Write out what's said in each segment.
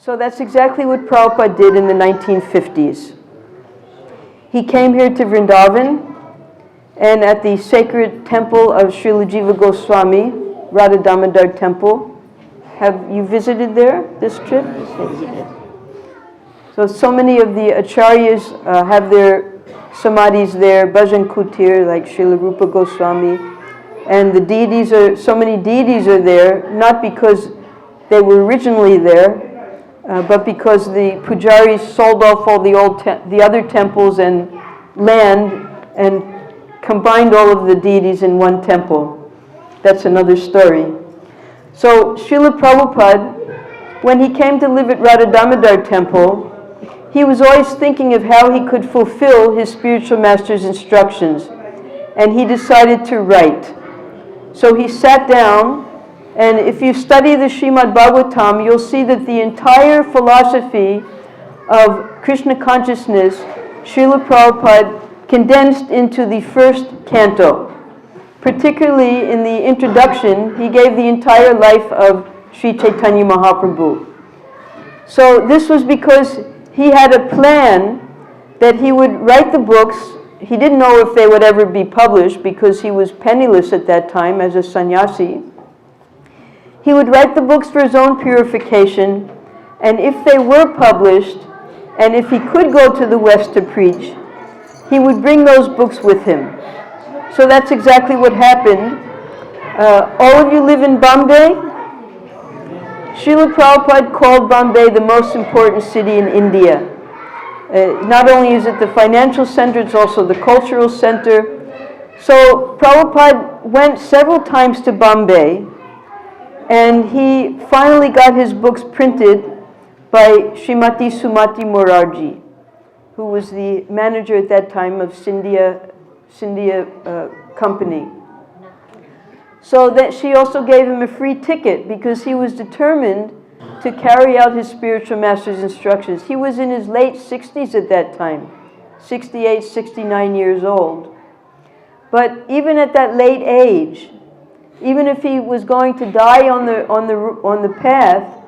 So that's exactly what Prabhupada did in the 1950s. He came here to Vrindavan, and at the sacred temple of Srila Jiva Goswami, Radha Damodar Temple. Have you visited there this trip? So many of the acharyas have their samadhis there, bhajan kutir, like Srila Rupa Goswami. And the deities so many deities are there, not because they were originally there, but because the pujaris sold off all the other temples and land and combined all of the deities in one temple. That's another story. So Srila Prabhupada, when he came to live at Radha Damodar Temple, he was always thinking of how he could fulfill his spiritual master's instructions, and he decided to write. So he sat down, and if you study the Srimad Bhagavatam, you'll see that the entire philosophy of Krishna consciousness, Srila Prabhupada condensed into the first canto. Particularly in the introduction, he gave the entire life of Sri Chaitanya Mahaprabhu. So this was because he had a plan that he would write the books. He didn't know if they would ever be published because he was penniless at that time as a sannyasi. He would write the books for his own purification, and if they were published, and if he could go to the West to preach, he would bring those books with him. So that's exactly what happened. All of you live in Bombay? Srila Prabhupada called Bombay the most important city in India. Not only is it the financial center, it's also the cultural center. So Prabhupada went several times to Bombay, and he finally got his books printed by Srimati Sumati Morarji, who was the manager at that time of Scindia company. So that she also gave him a free ticket because he was determined to carry out his spiritual master's instructions. He was in his late 60s at that time, 68, 69 years old. But even at that late age, even if he was going to die on the path,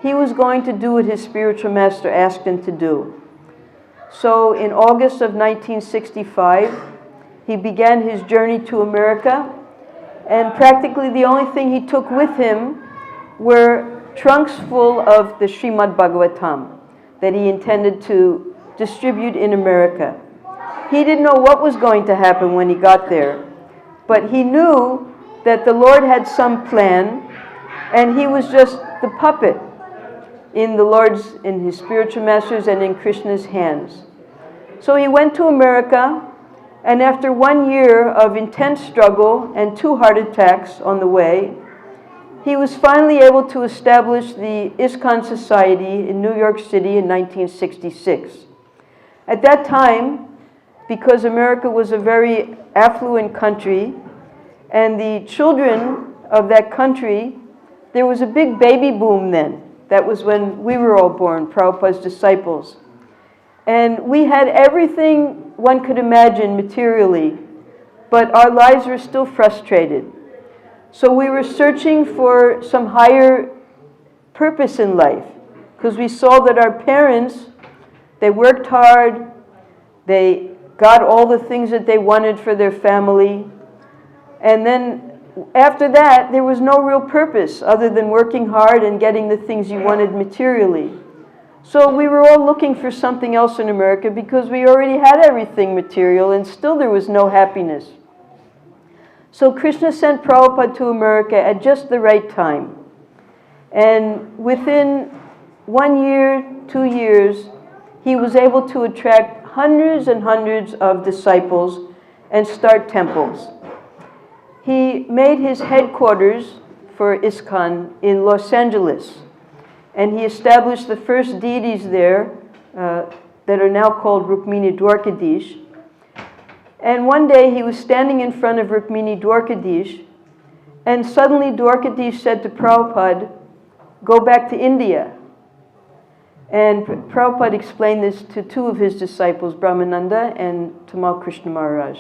he was going to do what his spiritual master asked him to do. So in August of 1965, he began his journey to America, and practically the only thing he took with him were trunks full of the Srimad Bhagavatam that he intended to distribute in America. He didn't know what was going to happen when he got there, but he knew that the Lord had some plan, and he was just the puppet in his spiritual master's and in Krishna's hands. So he went to America, and after 1 year of intense struggle and 2 heart attacks on the way, he was finally able to establish the ISKCON Society in New York City in 1966. At that time, because America was a very affluent country, and the children of that country, there was a big baby boom then. That was when we were all born, Prabhupada's disciples. And we had everything one could imagine materially, but our lives were still frustrated. So we were searching for some higher purpose in life, because we saw that our parents, they worked hard, they got all the things that they wanted for their family, and then after that, there was no real purpose other than working hard and getting the things you wanted materially. So we were all looking for something else in America because we already had everything material, and still there was no happiness. So Krishna sent Prabhupada to America at just the right time. And within 1 year, 2 years, he was able to attract hundreds and hundreds of disciples and start temples. He made his headquarters for ISKCON in Los Angeles, and he established the first deities there that are now called Rukmini Dwarkadish. And one day he was standing in front of Rukmini Dwarkadish, and suddenly Dwarkadish said to Prabhupada, "Go back to India." And Prabhupada explained this to 2 of his disciples, Brahmananda and Tamal Krishna Maharaj.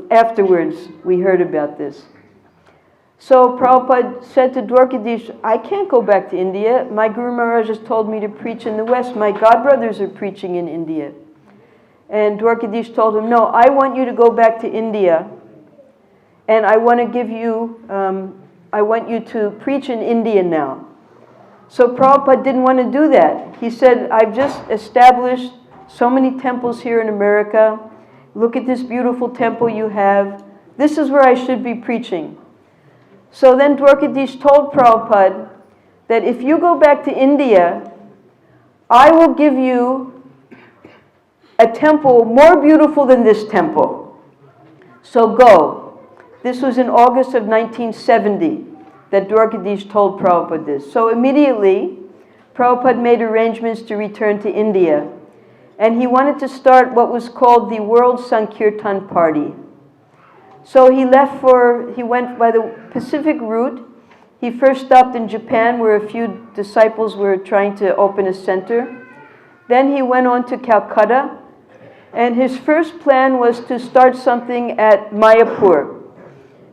Afterwards, we heard about this. So Prabhupada said to Dwarkadish, I can't go back to India. My Guru Maharaj has told me to preach in the West. My godbrothers are preaching in India. And Dwarkadish told him, no, I want you to go back to India. And I want to give you, I want you to preach in India now. So Prabhupada didn't want to do that. He said, I've just established so many temples here in America. Look at this beautiful temple you have. This is where I should be preaching. So then Dwarkadish told Prabhupada that if you go back to India, I will give you a temple more beautiful than this temple. So go. This was in August of 1970 that Dwarkadish told Prabhupada this. So immediately, Prabhupada made arrangements to return to India. And he wanted to start what was called the World Sankirtan Party. So he went by the Pacific route. He first stopped in Japan where a few disciples were trying to open a center. Then he went on to Calcutta. And his first plan was to start something at Mayapur,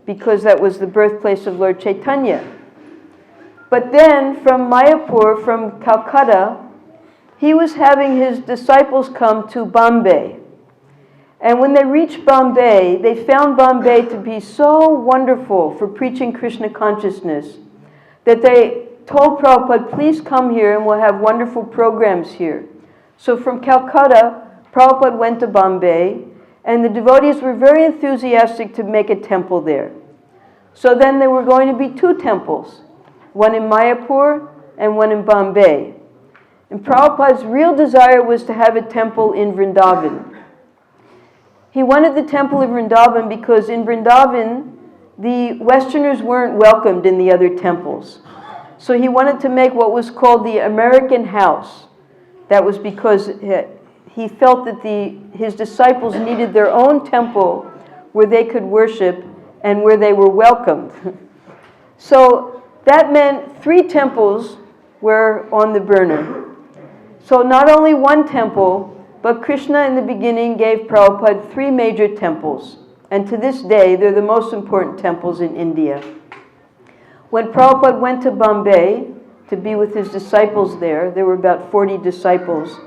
because that was the birthplace of Lord Chaitanya. But then from Mayapur, from Calcutta, he was having his disciples come to Bombay. And when they reached Bombay, they found Bombay to be so wonderful for preaching Krishna consciousness that they told Prabhupada, please come here and we'll have wonderful programs here. So from Calcutta, Prabhupada went to Bombay, and the devotees were very enthusiastic to make a temple there. So then there were going to be two temples, one in Mayapur and one in Bombay. And Prabhupada's real desire was to have a temple in Vrindavan. He wanted the temple in Vrindavan because in Vrindavan, the Westerners weren't welcomed in the other temples. So he wanted to make what was called the American house. That was because he felt that his disciples needed their own temple where they could worship and where they were welcomed. So that meant 3 temples were on the burner. So not only one temple, but Krishna in the beginning gave Prabhupada 3 major temples. And to this day, they're the most important temples in India. When Prabhupada went to Bombay to be with his disciples there were about 40 disciples.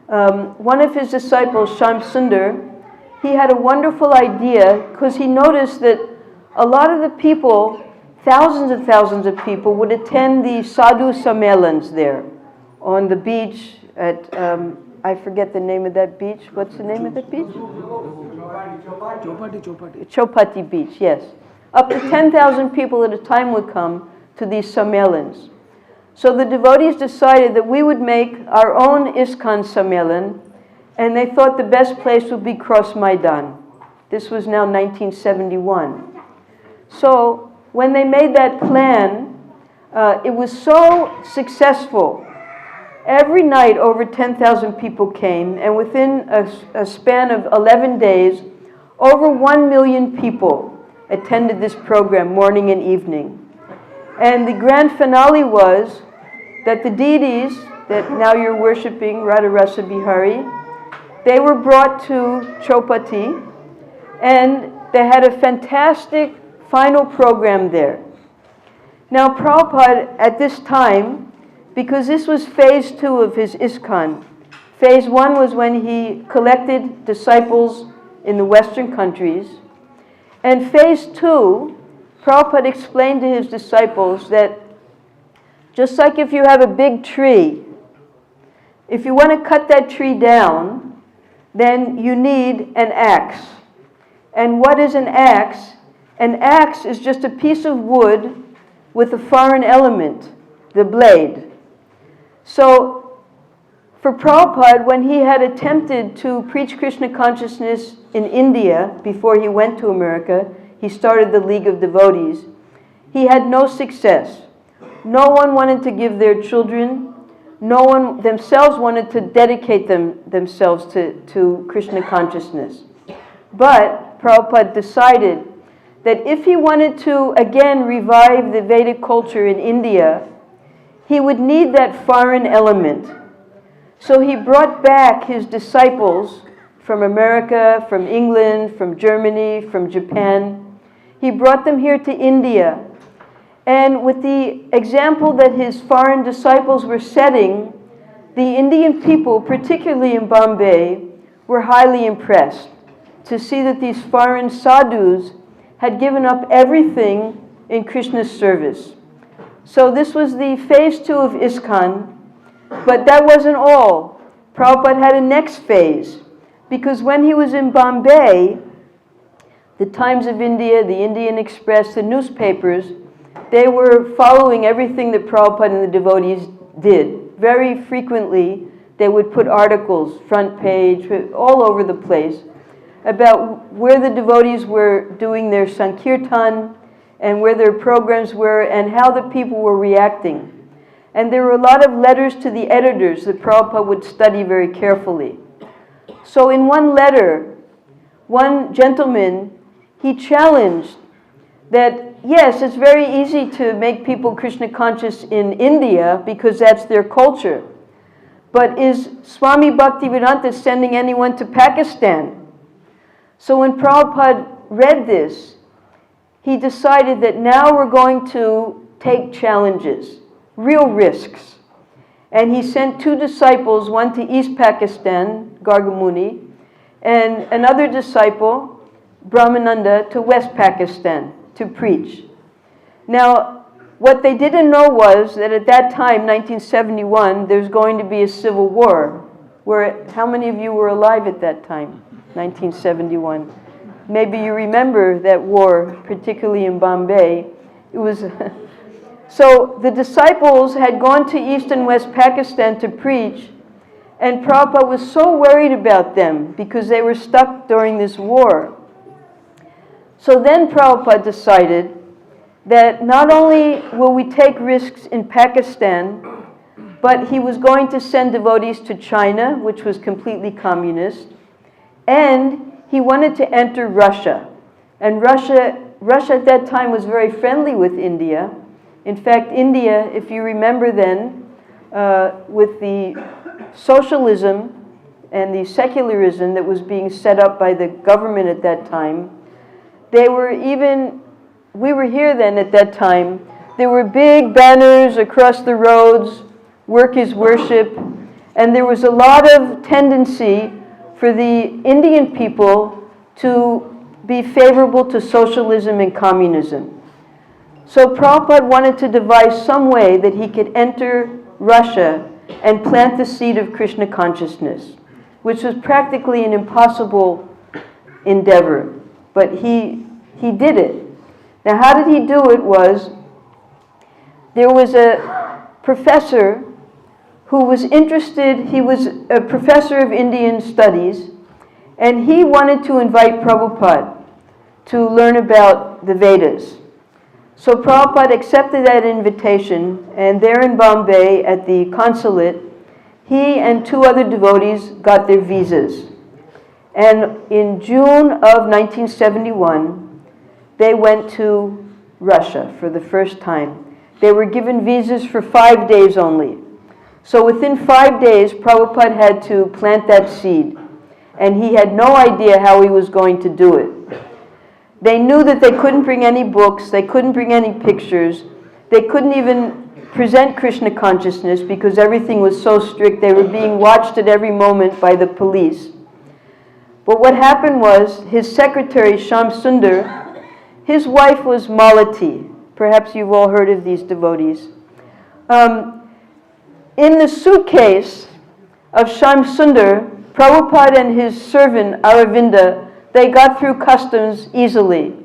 One of his disciples, Shyam Sundar, he had a wonderful idea because he noticed that a lot of the people, thousands and thousands of people, would attend the sadhu sammelans there on the beach at, I forget the name of that beach. What's the name of that beach? Chopati Beach, yes. Up to 10,000 people at a time would come to these sammelans. So the devotees decided that we would make our own ISKCON sammelan, and they thought the best place would be Cross Maidan. This was now 1971. So when they made that plan, it was so successful. Every night over 10,000 people came, and within a span of 11 days, over 1 million people attended this program morning and evening. And the grand finale was that the deities that now you're worshiping, Radharani Bihari, they were brought to Chopati, and they had a fantastic final program there. Now Prabhupada at this time, because this was phase 2 of his ISKCON. Phase 1 was when he collected disciples in the Western countries. And phase 2, Prabhupada explained to his disciples that just like if you have a big tree, if you want to cut that tree down, then you need an axe. And what is an axe? An axe is just a piece of wood with a foreign element, the blade. So, for Prabhupada, when he had attempted to preach Krishna consciousness in India before he went to America, he started the League of Devotees. He had no success. No one wanted to give their children. No one themselves wanted to dedicate themselves to Krishna consciousness. But Prabhupada decided that if he wanted to again revive the Vedic culture in India, he would need that foreign element. So he brought back his disciples from America, from England, from Germany, from Japan. He brought them here to India. And with the example that his foreign disciples were setting, the Indian people, particularly in Bombay, were highly impressed to see that these foreign sadhus had given up everything in Krishna's service. So this was the phase 2 of ISKCON, but that wasn't all. Prabhupada had a next phase, because when he was in Bombay, the Times of India, the Indian Express, the newspapers, they were following everything that Prabhupada and the devotees did. Very frequently, they would put articles, front page, all over the place, about where the devotees were doing their Sankirtan, and where their programs were, and how the people were reacting. And there were a lot of letters to the editors that Prabhupada would study very carefully. So in one letter, one gentleman, he challenged that, yes, it's very easy to make people Krishna conscious in India because that's their culture. But is Swami Bhaktivedanta sending anyone to Pakistan? So when Prabhupada read this, he decided that now we're going to take challenges, real risks. And he sent 2 disciples, one to East Pakistan, Gargamuni, and another disciple, Brahmananda, to West Pakistan to preach. Now, what they didn't know was that at that time, 1971, there's going to be a civil war. How many of you were alive at that time, 1971? Maybe you remember that war, particularly in Bombay. It was so the disciples had gone to East and West Pakistan to preach, and Prabhupada was so worried about them because they were stuck during this war. So then Prabhupada decided that not only will we take risks in Pakistan, but he was going to send devotees to China, which was completely communist, and he wanted to enter Russia. And Russia at that time was very friendly with India. In fact, India, if you remember then, with the socialism and the secularism that was being set up by the government at that time, we were here then at that time, there were big banners across the roads, work is worship, and there was a lot of tendency for the Indian people to be favorable to socialism and communism. So Prabhupada wanted to devise some way that he could enter Russia and plant the seed of Krishna consciousness, which was practically an impossible endeavor. But he did it. Now, how did he do it there was a professor who was interested, he was a professor of Indian studies, and he wanted to invite Prabhupada to learn about the Vedas. So Prabhupada accepted that invitation, and there in Bombay at the consulate, he and 2 other devotees got their visas. And in June of 1971, they went to Russia for the first time. They were given visas for 5 days only. So within 5 days, Prabhupada had to plant that seed. And he had no idea how he was going to do it. They knew that they couldn't bring any books, they couldn't bring any pictures, they couldn't even present Krishna consciousness because everything was so strict. They were being watched at every moment by the police. But what happened was, his secretary, Shyam Sundar, his wife was Malati. Perhaps you've all heard of these devotees. In the suitcase of Shyam Sundar, Prabhupada and his servant, Aravinda, they got through customs easily.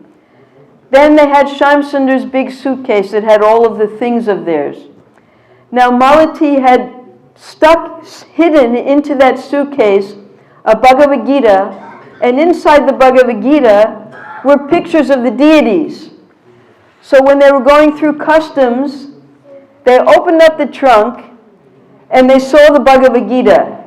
Then they had Shyam Sundar's big suitcase that had all of the things of theirs. Now Malati had hidden into that suitcase a Bhagavad Gita, and inside the Bhagavad Gita were pictures of the deities. So when they were going through customs, they opened up the trunk and they saw the Bhagavad Gita.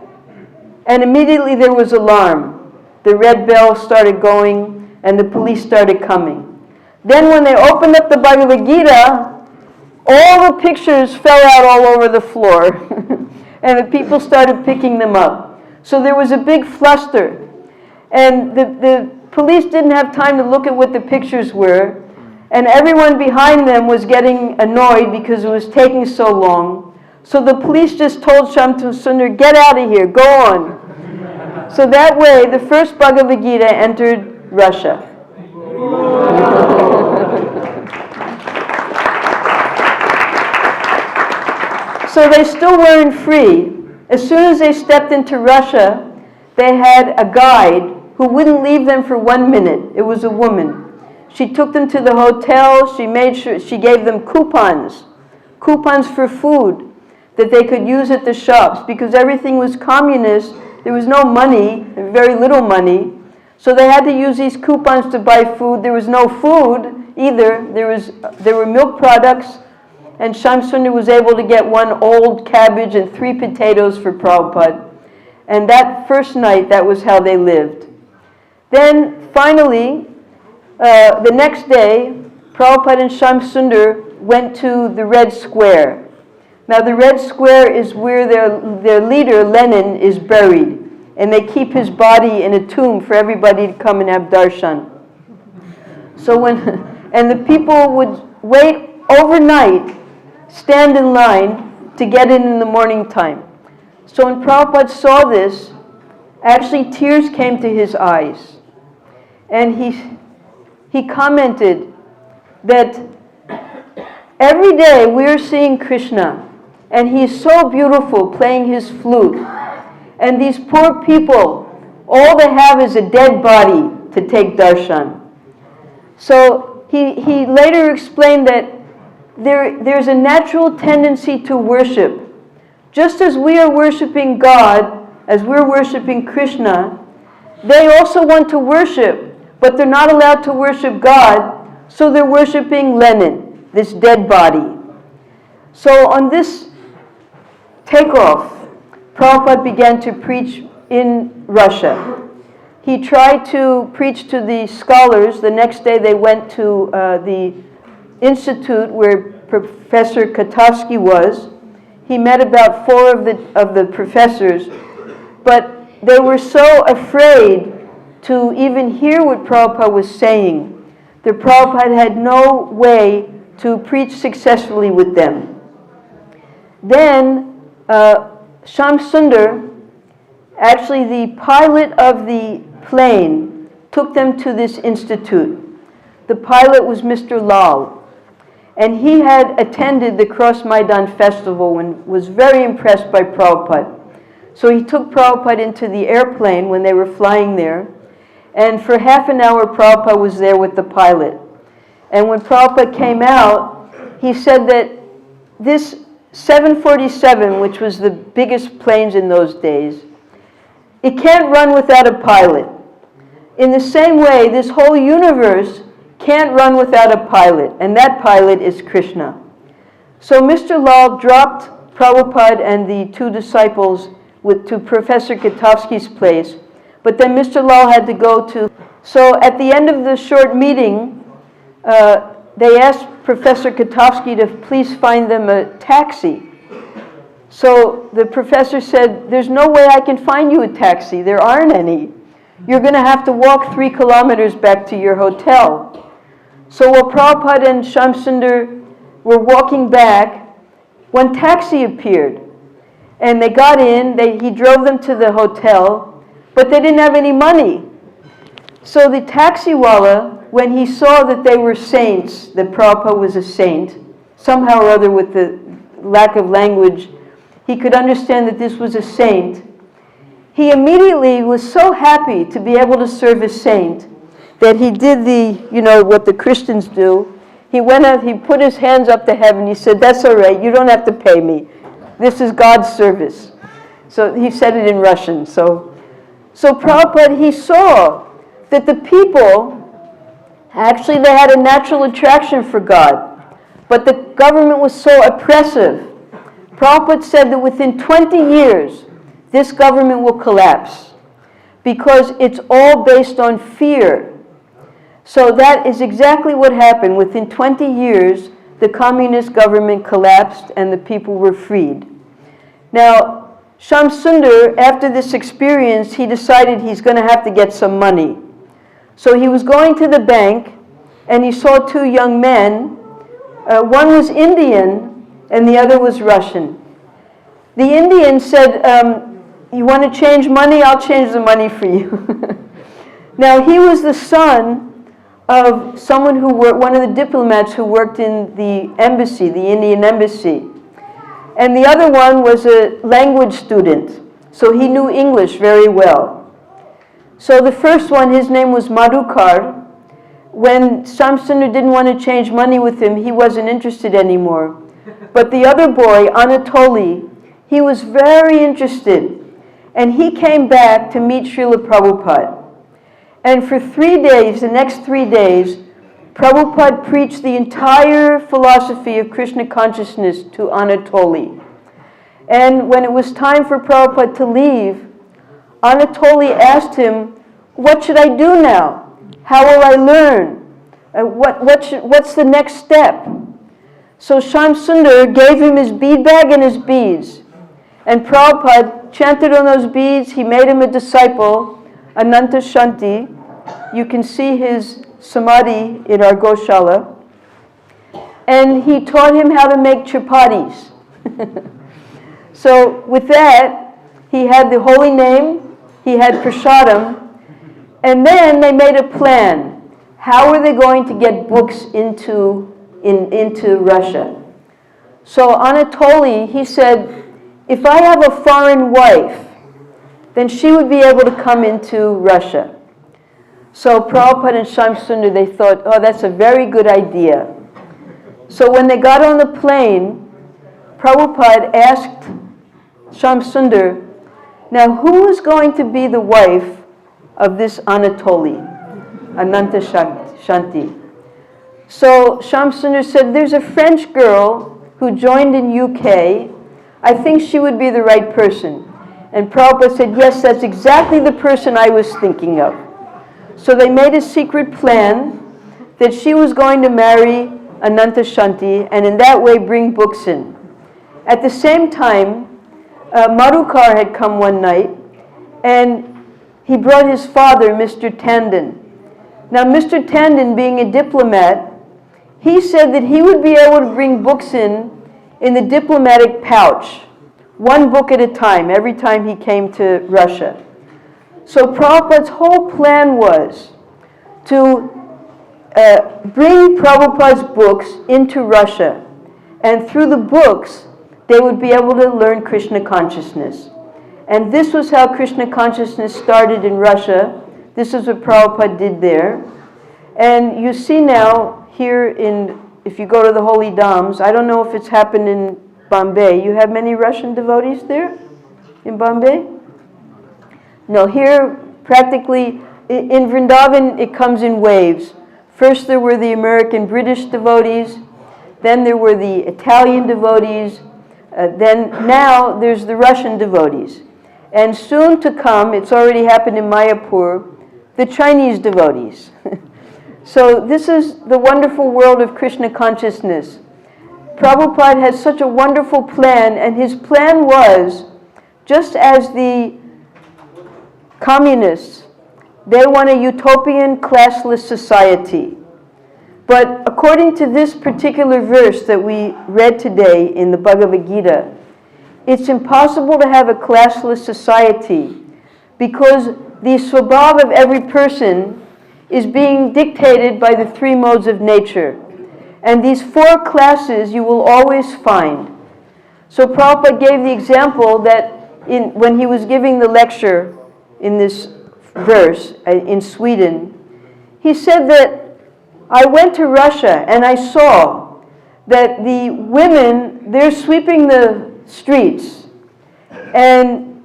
And immediately there was alarm. The red bell started going and the police started coming. Then when they opened up the Bhagavad Gita, all the pictures fell out all over the floor. And the people started picking them up. So there was a big fluster. And the police didn't have time to look at what the pictures were, and everyone behind them was getting annoyed because it was taking so long. So the police just told Shamsundar, get out of here, go on. So that way, the first Bhagavad Gita entered Russia. So they still weren't free. As soon as they stepped into Russia, they had a guide who wouldn't leave them for 1 minute. It was a woman. She took them to the hotel. She made sure she gave them coupons for food that they could use at the shops, because everything was communist. There was no money, very little money. So they had to use these coupons to buy food. There was no food either. There were milk products, and Shamsundar was able to get 1 old cabbage and 3 potatoes for Prabhupada. And that first night, that was how they lived. Then finally, the next day, Prabhupada and Shamsundar went to the Red Square. Now the Red Square is where their leader, Lenin, is buried. And they keep his body in a tomb for everybody to come and have darshan. So and the people would wait overnight, stand in line to get in the morning time. So when Prabhupada saw this, actually tears came to his eyes. And he commented that every day we're seeing Krishna, and he's so beautiful playing his flute. And these poor people, all they have is a dead body to take darshan. So he later explained that there's a natural tendency to worship. Just as we are worshiping God, as we're worshiping Krishna, they also want to worship, but they're not allowed to worship God, so they're worshiping Lenin, this dead body. So on this takeoff, Prabhupada began to preach in Russia. He tried to preach to the scholars. The next day they went to the institute where Professor Katowski was. He met about 4 of the professors, but they were so afraid to even hear what Prabhupada was saying. The Prabhupada had no way to preach successfully with them. Then Shamsundar, actually the pilot of the plane, took them to this institute. The pilot was Mr. Lal, and he had attended the Cross Maidan festival and was very impressed by Prabhupada. So he took Prabhupada into the airplane when they were flying there, and for half an hour Prabhupada was there with the pilot. And when Prabhupada came out, he said that this 747, which was the biggest planes in those days, it can't run without a pilot. In the same way, this whole universe can't run without a pilot, and that pilot is Krishna. So Mr. Lal dropped Prabhupada and the 2 disciples to Professor Katowski's place, but then Mr. Lal had to go to... So at the end of the short meeting, they asked Professor Katowski to please find them a taxi. So the professor said, there's no way I can find you a taxi. There aren't any. You're going to have to walk 3 kilometers back to your hotel. So while Prabhupada and Shamsundar were walking back, one taxi appeared. And they got in, he drove them to the hotel, but they didn't have any money. So the taxiwala, when he saw that they were saints, that Prabhupada was a saint, somehow or other with the lack of language, he could understand that this was a saint. He immediately was so happy to be able to serve a saint that he did what the Christians do. He went out, he put his hands up to heaven, he said, that's all right, you don't have to pay me. This is God's service. So he said it in Russian. So Prabhupada, he saw that the people, actually they had a natural attraction for God, but the government was so oppressive. Prabhupada said that within 20 years, this government will collapse because it's all based on fear. So that is exactly what happened. Within 20 years, the communist government collapsed and the people were freed. Now, Shamsundar, after this experience, he decided he's going to have to get some money. So he was going to the bank, and he saw two young men. One was Indian, and the other was Russian. The Indian said, you want to change money? I'll change the money for you. Now, he was the son of someone who worked, one of the diplomats who worked in the embassy, the Indian embassy. And the other one was a language student, so he knew English very well. So the first one, his name was Madhukar. When Shamsundar didn't want to change money with him, he wasn't interested anymore. But the other boy, Anatoly, he was very interested. And he came back to meet Srila Prabhupada. And for 3 days, the next 3 days, Prabhupada preached the entire philosophy of Krishna consciousness to Anatoly. And when it was time for Prabhupada to leave, Anatoly asked him, what should I do now? How will I learn? What's the next step? So Shamsundar gave him his bead bag and his beads. And Prabhupada chanted on those beads. He made him a disciple, Ananta Shanti. You can see his samadhi in our Goshala. And he taught him how to make chapatis. So with that, he had the holy name, he had prasadam, and then they made a plan. How are they going to get books into Russia? So Anatoly, he said, if I have a foreign wife, then she would be able to come into Russia. So Prabhupada and Shamsundar, they thought, oh, that's a very good idea. So when they got on the plane, Prabhupada asked Shamsundar, now who is going to be the wife of this Anatoly, Ananta Shanti? So Shamsundar said, there's a French girl who joined in UK. I think she would be the right person. And Prabhupada said, yes, that's exactly the person I was thinking of. So they made a secret plan that she was going to marry Ananta Shanti and in that way bring books in. At the same time, Madhukar had come one night and he brought his father, Mr. Tandon. Now, Mr. Tandon, being a diplomat, he said that he would be able to bring books in the diplomatic pouch, one book at a time, every time he came to Russia. So Prabhupada's whole plan was to bring Prabhupada's books into Russia, and through the books, they would be able to learn Krishna consciousness. And this was how Krishna consciousness started in Russia. This is what Prabhupada did there. And you see now here if you go to the Holy Dhams, I don't know if it's happened in Bombay. You have many Russian devotees there in Bombay? No, here practically, in Vrindavan it comes in waves. First there were the American British devotees, then there were the Italian devotees, then now there's the Russian devotees. And soon to come, it's already happened in Mayapur, the Chinese devotees. So this is the wonderful world of Krishna consciousness. Prabhupada has such a wonderful plan, and his plan was, just as the communists, they want a utopian classless society. But according to this particular verse that we read today in the Bhagavad Gita, it's impossible to have a classless society because the swabhav of every person is being dictated by the three modes of nature. And these four classes you will always find. So Prabhupada gave the example that when he was giving the lecture in this verse in Sweden, he said that I went to Russia and I saw that the women, they're sweeping the streets, and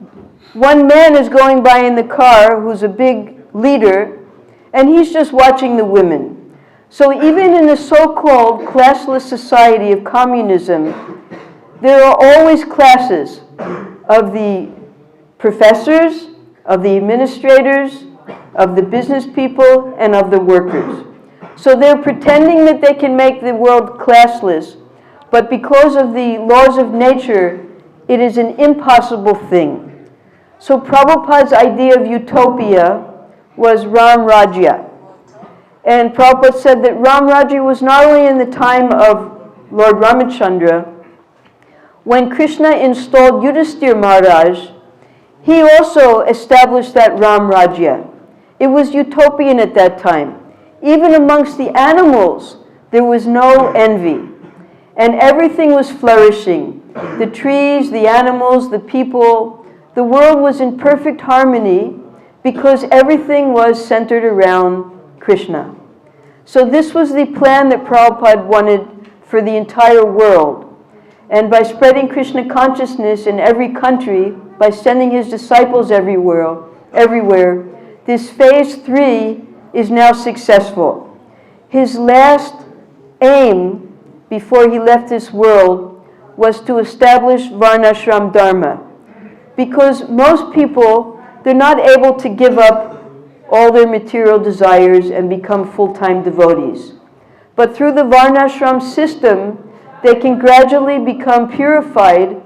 one man is going by in the car who's a big leader, and he's just watching the women. So even in the so-called classless society of communism, there are always classes of the professors, of the administrators, of the business people, and of the workers. So they're pretending that they can make the world classless, but because of the laws of nature, it is an impossible thing. So Prabhupada's idea of utopia was Ram Rajya. And Prabhupada said that Ram Rajya was not only in the time of Lord Ramachandra. When Krishna installed Yudhisthira Maharaj, he also established that Ram Rajya. It was utopian at that time. Even amongst the animals, there was no envy. And everything was flourishing. The trees, the animals, the people, the world was in perfect harmony because everything was centered around Krishna. So this was the plan that Prabhupada wanted for the entire world. And by spreading Krishna consciousness in every country, by sending his disciples everywhere, this phase 3 is now successful. His last aim before he left this world was to establish Varnashram Dharma. Because most people, they're not able to give up all their material desires and become full-time devotees. But through the Varnashram system, they can gradually become purified,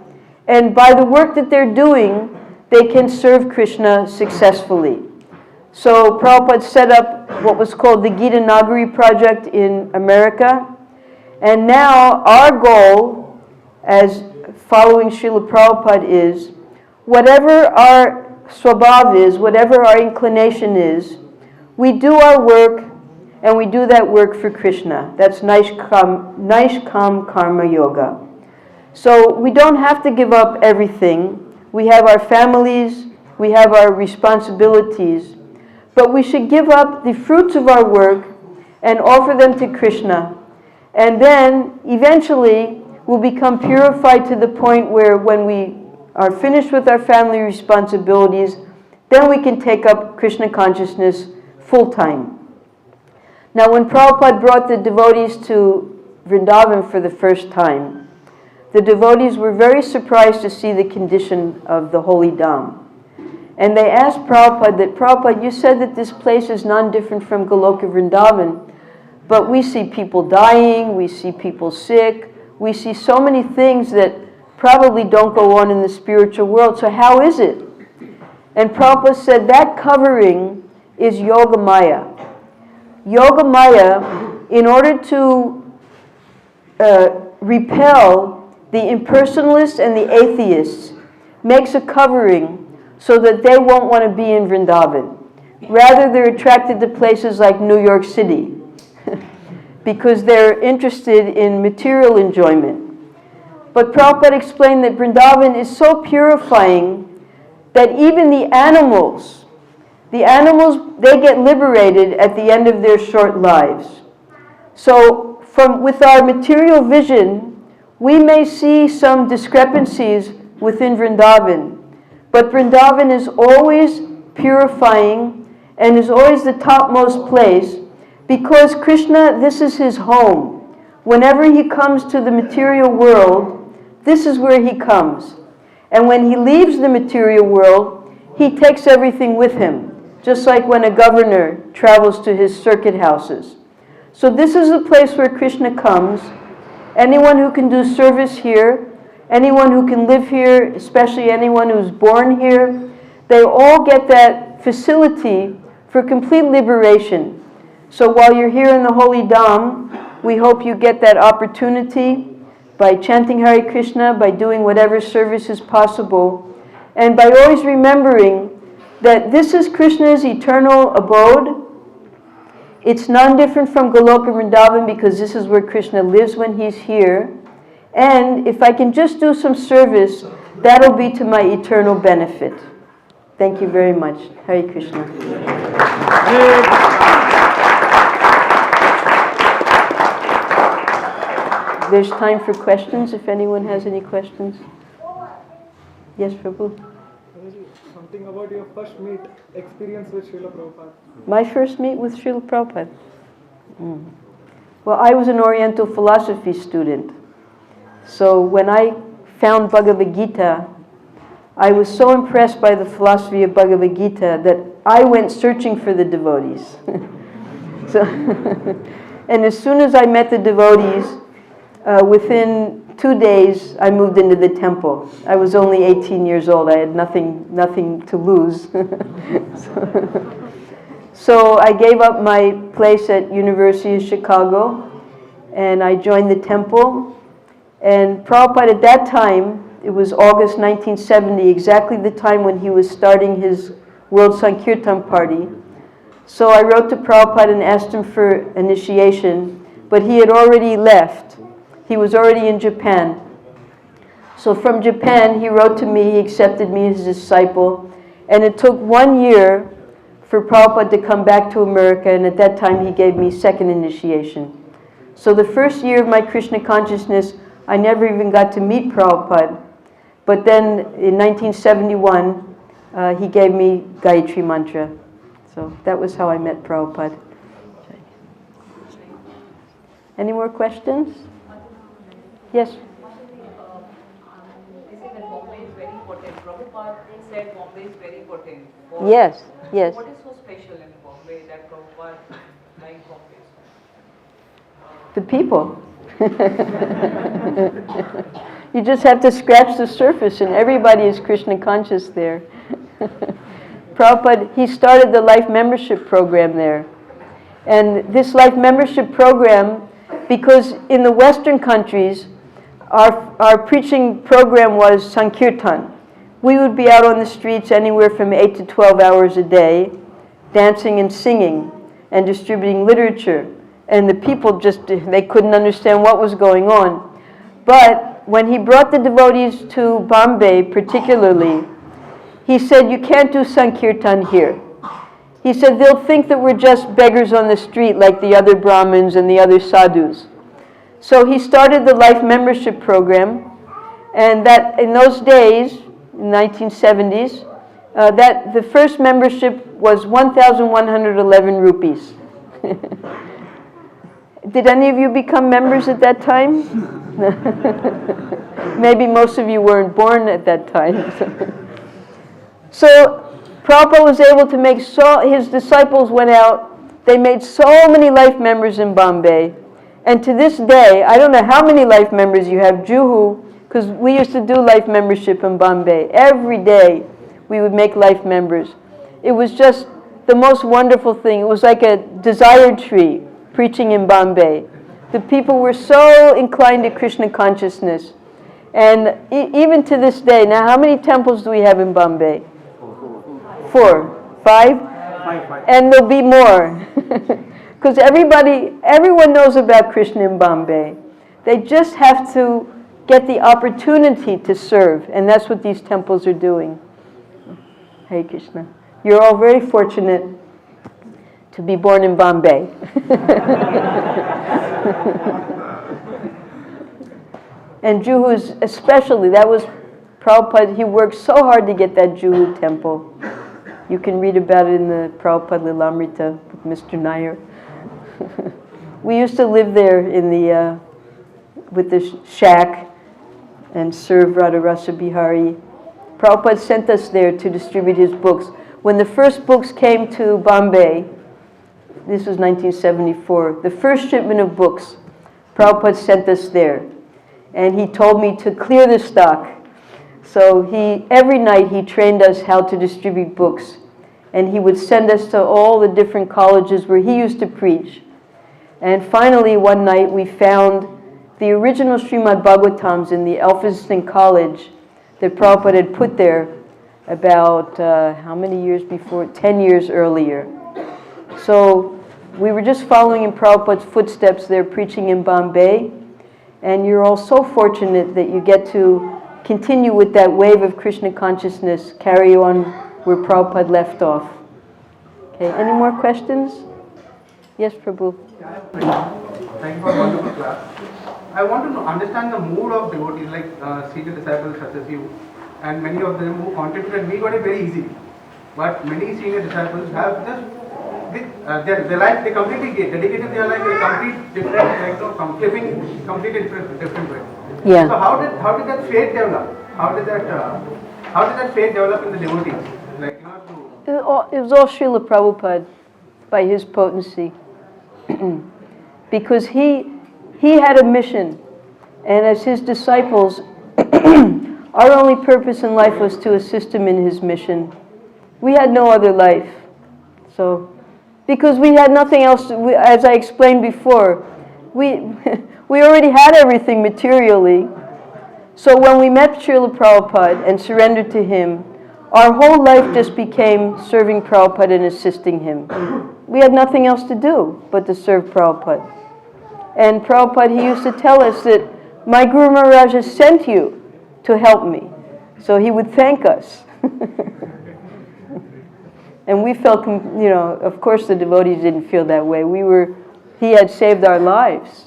and by the work that they're doing, they can serve Krishna successfully. So Prabhupada set up what was called the Gita Nagari project in America, and now our goal as following Srila Prabhupada is, whatever our swabhav is, whatever our inclination is, we do our work, and we do that work for Krishna. That's Naishkam Karma Yoga. So we don't have to give up everything. We have our families, we have our responsibilities, but we should give up the fruits of our work and offer them to Krishna. And then, eventually, we'll become purified to the point where when we are finished with our family responsibilities, then we can take up Krishna consciousness full-time. Now, when Prabhupada brought the devotees to Vrindavan for the first time, the devotees were very surprised to see the condition of the holy Dham. And they asked Prabhupada that, Prabhupada, you said that this place is none different from Goloka Vrindavan, but we see people dying, we see people sick, we see so many things that probably don't go on in the spiritual world, so how is it? And Prabhupada said that covering is Yoga Maya. Yoga Maya, in order to repel the impersonalists and the atheists, makes a covering so that they won't want to be in Vrindavan. Rather, they're attracted to places like New York City because they're interested in material enjoyment. But Prabhupada explained that Vrindavan is so purifying that even the animals, they get liberated at the end of their short lives. So with our material vision, we may see some discrepancies within Vrindavan, but Vrindavan is always purifying and is always the topmost place because Krishna, this is his home. Whenever he comes to the material world, this is where he comes. And when he leaves the material world, he takes everything with him. Just like when a governor travels to his circuit houses. So this is the place where Krishna comes. Anyone who can do service here, anyone who can live here, especially anyone who's born here, they all get that facility for complete liberation. So while you're here in the Holy Dham, we hope you get that opportunity by chanting Hare Krishna, by doing whatever service is possible, and by always remembering that this is Krishna's eternal abode. It's none different from Goloka Vrindavan because this is where Krishna lives when he's here. And if I can just do some service, that'll be to my eternal benefit. Thank you very much. Hare Krishna. There's time for questions if anyone has any questions. Yes, Prabhu. Something about your first meet experience with Srila Prabhupada. My first meet with Srila Prabhupada? Well, I was an Oriental philosophy student. So when I found Bhagavad Gita, I was so impressed by the philosophy of Bhagavad Gita that I went searching for the devotees. And as soon as I met the devotees, within 2 days, I moved into the temple. I was only 18 years old. I had nothing to lose. So I gave up my place at University of Chicago and I joined the temple. And Prabhupada at that time, it was August 1970, exactly the time when he was starting his World Sankirtan Party. So I wrote to Prabhupada and asked him for initiation, but he had already left. He was already in Japan. So from Japan, he wrote to me, he accepted me as his disciple, and it took 1 year for Prabhupada to come back to America, and at that time he gave me second initiation. So the first year of my Krishna consciousness, I never even got to meet Prabhupada. But then in 1971, he gave me Gayatri Mantra. So that was how I met Prabhupada. Any more questions? Yes? They say that Bombay is very potent. Prabhupada said Bombay is very potent. Yes, yes. What is so special in Bombay that Prabhupada liked Bombay? The people. You just have to scratch the surface and everybody is Krishna conscious there. Prabhupada, he started the life membership program there. And this life membership program, because in the Western countries, our preaching program was Sankirtan. We would be out on the streets anywhere from 8 to 12 hours a day, dancing and singing and distributing literature. And the people just, they couldn't understand what was going on. But when he brought the devotees to Bombay particularly, he said, you can't do Sankirtan here. He said, they'll think that we're just beggars on the street like the other Brahmins and the other sadhus. So he started the life membership program, and that in those days, in 1970s, that the first membership was 1,111 rupees. Did any of you become members at that time? Maybe most of you weren't born at that time. So Prabhupada was able to make his disciples went out, they made so many life members in Bombay. And to this day, I don't know how many life members you have, Juhu, because we used to do life membership in Bombay. Every day we would make life members. It was just the most wonderful thing. It was like a desire tree preaching in Bombay. The people were so inclined to Krishna consciousness. And even to this day, now how many temples do we have in Bombay? 4, 5? 5. And there'll be more. Because everyone knows about Krishna in Bombay. They just have to get the opportunity to serve. And that's what these temples are doing. Hare Krishna. You're all very fortunate to be born in Bombay. And Juhu's especially, that was Prabhupada, he worked so hard to get that Juhu temple. You can read about it in the Prabhupada Lilamrita with Mr. Nair. We used to live there in the with the shack and serve Radharasa Bihari. Prabhupada sent us there to distribute his books. When the first books came to Bombay, this was 1974, the first shipment of books, Prabhupada sent us there. And he told me to clear the stock. So every night he trained us how to distribute books. And he would send us to all the different colleges where he used to preach. And finally, one night we found the original Srimad Bhagavatams in the Elphinstone College that Prabhupada had put there about, how many years before? 10 years earlier. So we were just following in Prabhupada's footsteps there, preaching in Bombay. And you're all so fortunate that you get to continue with that wave of Krishna consciousness, carry on where Prabhupada left off. Okay, any more questions? Yes, Prabhu. Thank you for a wonderful class. I want to understand the mood of devotees like senior disciples such as you, and many of them who contemplate me got it very easy. But many senior disciples have just their life, they completely dedicated their life in a complete different, living completely different way. Yeah. So how did that faith develop? How did that faith develop in the devotees? Like It was all Srila Prabhupada by his potency. Because he had a mission, and as his disciples, our only purpose in life was to assist him in his mission. We had no other life. So Because we had nothing else, as I explained before, we already had everything materially. So when we met Srila Prabhupada and surrendered to him, our whole life just became serving Prabhupada and assisting him. We had nothing else to do but to serve Prabhupada. And Prabhupada, he used to tell us that my Guru Maharaj has sent you to help me. So he would thank us. And we felt, of course the devotees didn't feel that way. He had saved our lives.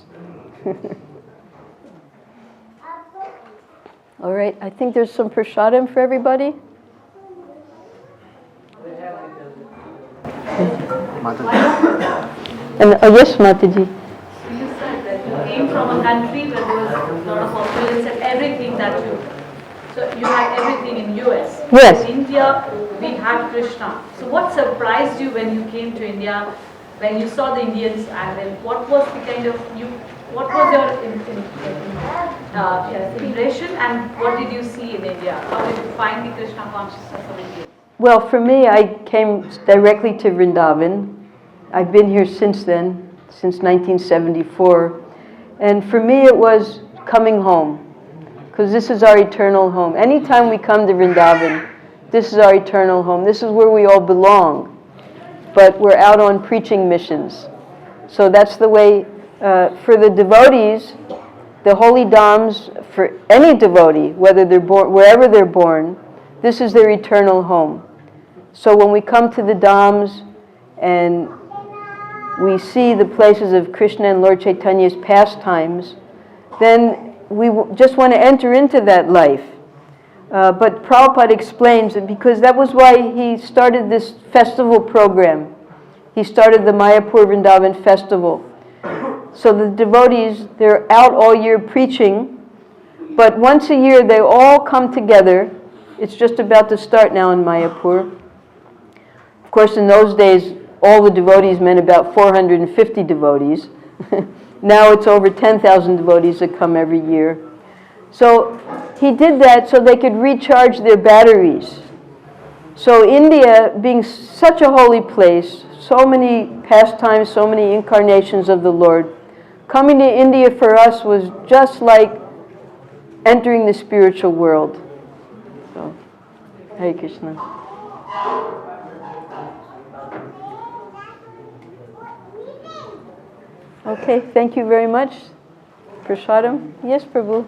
All right, I think there's some prasadam for everybody. Yes, Mataji. You said that you came from a country where there was a lot of opulence and everything that so you had everything in US. Yes. In India, we had Krishna. So what surprised you when you came to India, when you saw the Indians, and then what was the kind of what was your impression, and what did you see in India? How did you find the Krishna consciousness of India? Well, for me, I came directly to Vrindavan. I've been here since then, since 1974. And for me, it was coming home, because this is our eternal home. Anytime we come to Vrindavan, this is our eternal home. This is where we all belong. But we're out on preaching missions. So that's the way, for the devotees, the holy dhams, for any devotee, whether they're born, wherever they're born, this is their eternal home. So when we come to the dhams and we see the places of Krishna and Lord Chaitanya's pastimes, then we just want to enter into that life. But Prabhupada explains that because that was why he started this festival program. He started the Mayapur Vrindavan festival. So the devotees, they're out all year preaching, but once a year they all come together. It's just about to start now in Mayapur. Of course, in those days, all the devotees meant about 450 devotees. Now it's over 10,000 devotees that come every year. So he did that so they could recharge their batteries. So India, being such a holy place, so many pastimes, so many incarnations of the Lord, coming to India for us was just like entering the spiritual world. So, Hare Krishna. Okay, thank you very much. Prasadam. Yes, Prabhu.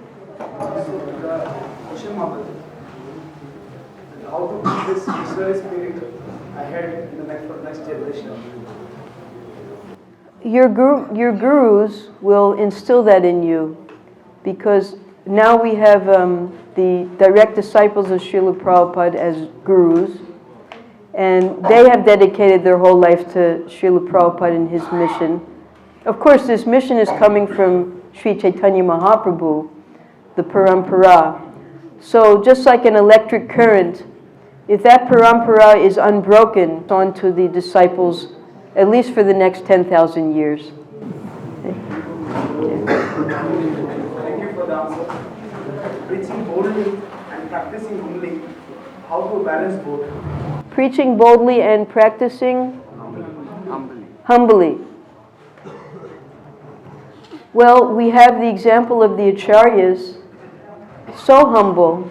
How to keep this missionary spirit ahead in the next generation? Your gurus will instill that in you, because now we have the direct disciples of Srila Prabhupada as gurus, and they have dedicated their whole life to Srila Prabhupada and his mission. Of course, this mission is coming from Sri Chaitanya Mahaprabhu, the parampara. So just like an electric current, if that parampara is unbroken, it's on to the disciples, at least for the next 10,000 years. Thank you for the answer. Preaching boldly and practicing humbly. How to balance both? Preaching boldly and practicing humbly. Well, we have the example of the Acharyas, so humble.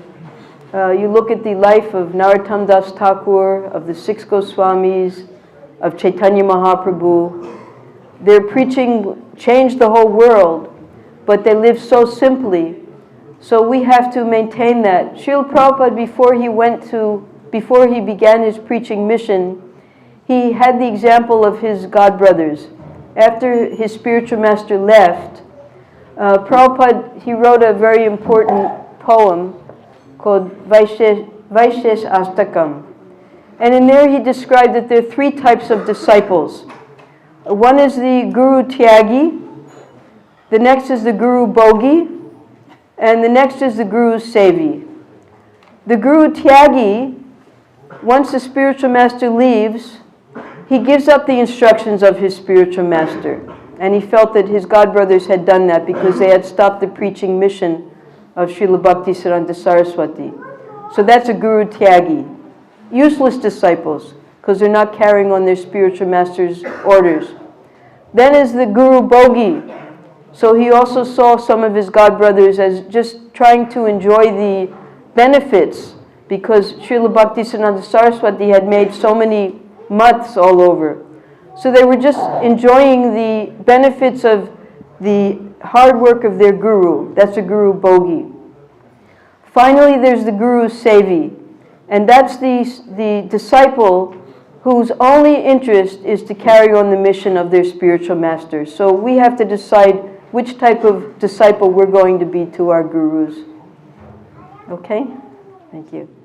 You look at the life of Narottam Das Thakur, of the six Goswamis, of Chaitanya Mahaprabhu. Their preaching changed the whole world, but they lived so simply. So we have to maintain that. Srila Prabhupada, before he began his preaching mission, he had the example of his godbrothers. After his spiritual master left, Prabhupada, he wrote a very important poem called Vaishesh Astakam. And in there he described that there are three types of disciples. One is the Guru Tyagi, the next is the Guru Bhogi, and the next is the Guru Sevi. The Guru Tyagi, once the spiritual master leaves, he gives up the instructions of his spiritual master. And he felt that his godbrothers had done that because they had stopped the preaching mission of Srila Bhaktisiddhanta Saraswati. So that's a Guru Tyagi. Useless disciples, because they're not carrying on their spiritual master's orders. Then is the Guru Bhogi. So he also saw some of his god brothers as just trying to enjoy the benefits, because Srila Bhaktisiddhanta Saraswati had made so many mats all over. So they were just enjoying the benefits of the hard work of their guru. That's a Guru Bhogi. Finally, there's the Guru Sevi, and that's the disciple whose only interest is to carry on the mission of their spiritual master. So we have to decide which type of disciple we're going to be to our gurus. Okay? Thank you.